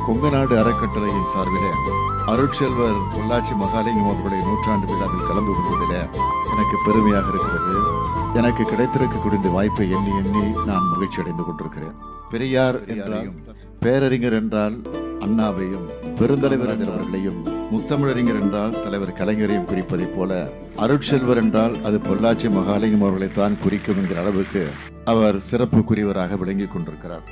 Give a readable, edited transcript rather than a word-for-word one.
கொங்குநாடு அறக்கட்டளையின் சார்பில் அருட்செல்வர் பொள்ளாச்சி மகாலிங்கம் அவர்களுடைய 100ஆண்டு விழாவில் கலந்து கொள்வதில் எனக்கு பெருமையாக இருக்கிறது. எனக்கு கிடைத்திருக்கக்கூடிய இந்த வாய்ப்பை எண்ணி எண்ணி நான் மகிழ்ச்சி அடைந்து கொண்டிருக்கிறேன். பெரியார் என்றாலும் பேரறிஞர் என்றால் அண்ணாவையும், பெருந்தலைவர் அவர்களையும், முத்தமிழறிஞர் என்றால் தலைவர் கலைஞரையும் குறிப்பதைப் போல அருட்செல்வர் என்றால் அது பொள்ளாச்சி மகாலிங்கம் அவர்களைத்தான் குறிக்கும் என்கிற அளவுக்கு அவர் சிறப்புக்குரியவராக விளங்கிக் கொண்டிருக்கிறார்.